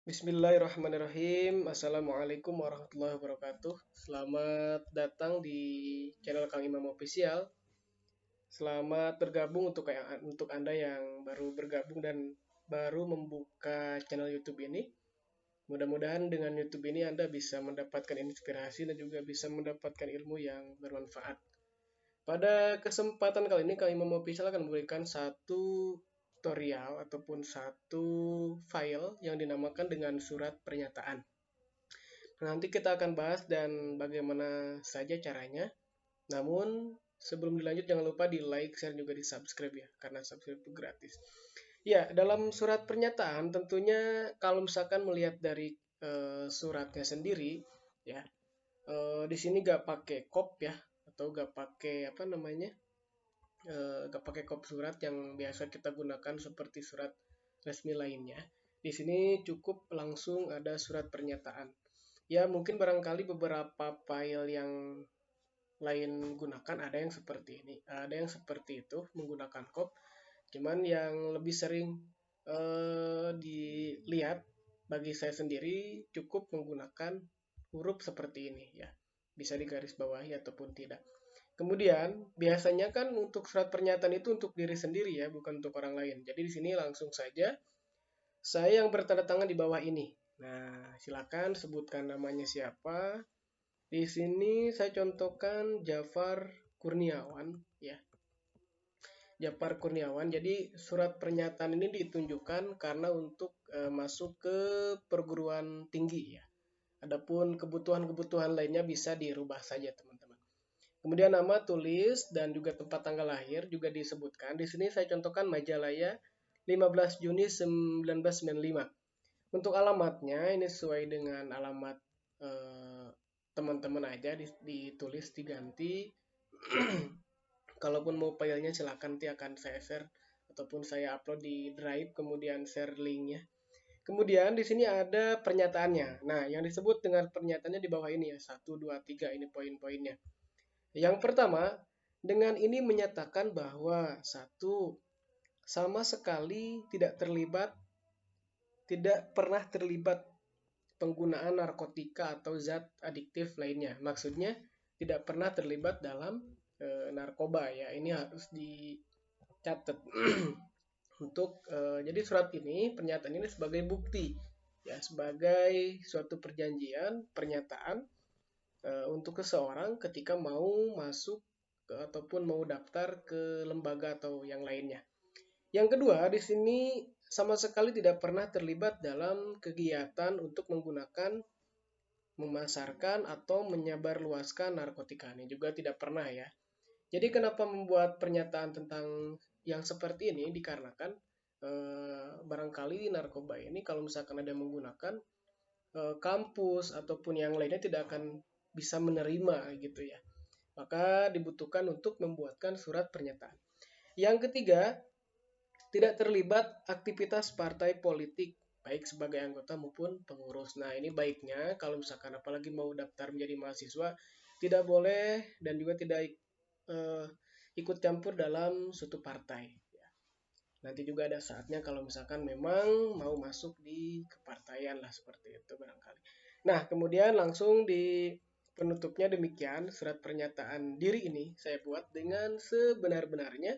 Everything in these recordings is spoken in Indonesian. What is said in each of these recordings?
Bismillahirrahmanirrahim. Assalamualaikum warahmatullahi wabarakatuh. Selamat datang di channel Kang Imam Official. Selamat bergabung untuk Anda yang baru bergabung dan baru membuka channel YouTube ini. Mudah-mudahan dengan YouTube ini Anda bisa mendapatkan inspirasi dan juga bisa mendapatkan ilmu yang bermanfaat. Pada kesempatan kali ini Kang Imam Official akan memberikan satu tutorial ataupun satu file yang dinamakan dengan surat pernyataan. Nanti kita akan bahas dan bagaimana saja caranya. Namun sebelum dilanjut jangan lupa di like, share juga di subscribe ya, karena subscribe itu gratis. Ya, dalam surat pernyataan tentunya kalau misalkan melihat dari suratnya sendiri, ya, di sini gak pakai kop ya, atau gak pakai apa namanya, gak pakai kop surat yang biasa kita gunakan seperti surat resmi lainnya. Di sini cukup langsung ada surat pernyataan. Ya, mungkin barangkali beberapa file yang lain gunakan ada yang seperti ini, ada yang seperti itu menggunakan kop. Cuman yang lebih sering dilihat bagi saya sendiri cukup menggunakan huruf seperti ini ya. Bisa digarisbawahi ataupun tidak. Kemudian biasanya kan untuk surat pernyataan itu untuk diri sendiri ya, bukan untuk orang lain. Jadi di sini langsung saja saya yang bertanda tangan di bawah ini. Nah, silakan sebutkan namanya siapa. Di sini saya contohkan Jafar Kurniawan ya. Jafar Kurniawan. Jadi surat pernyataan ini ditunjukkan karena untuk masuk ke perguruan tinggi ya. Adapun kebutuhan-kebutuhan lainnya bisa dirubah saja teman-teman. Kemudian nama, tulis, dan juga tempat tanggal lahir juga disebutkan. Di sini saya contohkan Majalaya 15 Juni 1995. Untuk alamatnya ini sesuai dengan alamat teman-teman aja ditulis diganti. Kalaupun mau filenya silahkan nanti akan saya share ataupun saya upload di Drive kemudian share linknya. Kemudian di sini ada pernyataannya. Nah, yang disebut dengan pernyataannya di bawah ini ya, 1, 2, 3 ini poin-poinnya. Yang pertama, dengan ini menyatakan bahwa satu, sama sekali tidak pernah terlibat penggunaan narkotika atau zat adiktif lainnya. Maksudnya tidak pernah terlibat dalam narkoba ya. Ini harus dicatat. Jadi surat ini, pernyataan ini sebagai bukti ya, sebagai suatu perjanjian, pernyataan untuk seseorang ketika mau masuk ataupun mau daftar ke lembaga atau yang lainnya. Yang kedua, di sini sama sekali tidak pernah terlibat dalam kegiatan untuk menggunakan, memasarkan, atau menyebarluaskan narkotika. Ini juga tidak pernah ya. Jadi kenapa membuat pernyataan tentang yang seperti ini? Dikarenakan barangkali narkoba ini kalau misalkan ada yang menggunakan, kampus ataupun yang lainnya tidak akan bisa menerima gitu ya. Maka dibutuhkan untuk membuatkan surat pernyataan. Yang ketiga, tidak terlibat aktivitas partai politik baik sebagai anggota maupun pengurus. Nah, ini baiknya kalau misalkan apalagi mau daftar menjadi mahasiswa tidak boleh dan juga tidak ikut campur dalam suatu partai. Nanti juga ada saatnya kalau misalkan memang mau masuk di kepartaian lah seperti itu barangkali. Nah, kemudian langsung di penutupnya demikian, surat pernyataan diri ini saya buat dengan sebenar-benarnya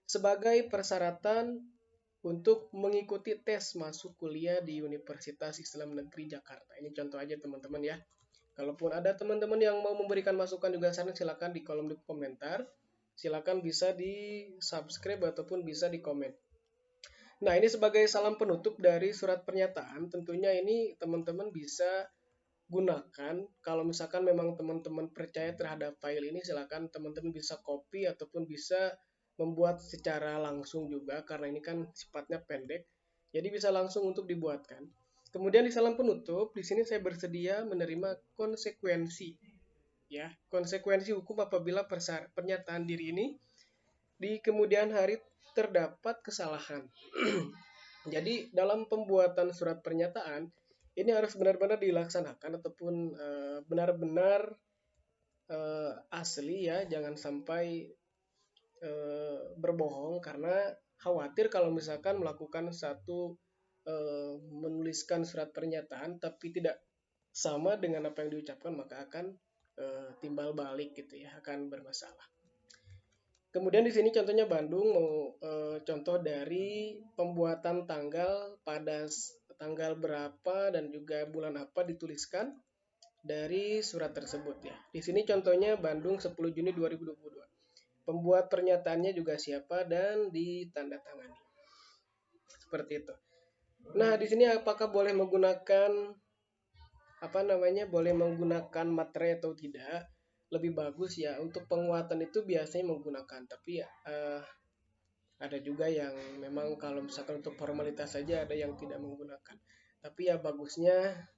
sebagai persyaratan untuk mengikuti tes masuk kuliah di Universitas Islam Negeri Jakarta. Ini contoh aja teman-teman ya. Kalaupun ada teman-teman yang mau memberikan masukan juga saran silakan di kolom di komentar. Silakan bisa di subscribe ataupun bisa di komen. Nah, ini sebagai salam penutup dari surat pernyataan, tentunya ini teman-teman bisa gunakan. Kalau misalkan memang teman-teman percaya terhadap file ini, silakan teman-teman bisa copy ataupun bisa membuat secara langsung juga, karena ini kan sifatnya pendek. Jadi bisa langsung untuk dibuatkan. Kemudian di salam penutup, di sini saya bersedia menerima konsekuensi. Ya, konsekuensi hukum apabila pernyataan diri ini di kemudian hari terdapat kesalahan. Jadi dalam pembuatan surat pernyataan ini harus benar-benar dilaksanakan ataupun benar-benar asli ya, jangan sampai berbohong karena khawatir kalau misalkan melakukan satu menuliskan surat pernyataan tapi tidak sama dengan apa yang diucapkan, maka akan timbal balik gitu ya, akan bermasalah. Kemudian di sini contohnya Bandung mau contoh dari pembuatan tanggal pada tanggal berapa dan juga bulan apa dituliskan dari surat tersebut ya. Di sini contohnya Bandung 10 Juni 2022. Pembuat pernyataannya juga siapa dan ditandatangani. Seperti itu. Nah, di sini apakah boleh menggunakan boleh menggunakan materai atau tidak? Lebih bagus ya untuk penguatan itu biasanya menggunakan, tapi ya ada juga yang memang kalau misalkan untuk formalitas saja ada yang tidak menggunakan. Tapi ya bagusnya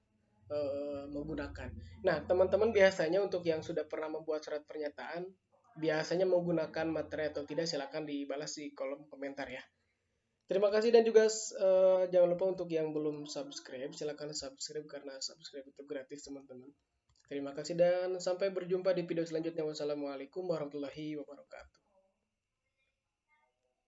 menggunakan. Nah, teman-teman biasanya untuk yang sudah pernah membuat surat pernyataan, biasanya menggunakan materai atau tidak, silakan dibalas di kolom komentar ya. Terima kasih dan juga jangan lupa untuk yang belum subscribe, silakan subscribe karena subscribe itu gratis teman-teman. Terima kasih dan sampai berjumpa di video selanjutnya. Wassalamualaikum warahmatullahi wabarakatuh.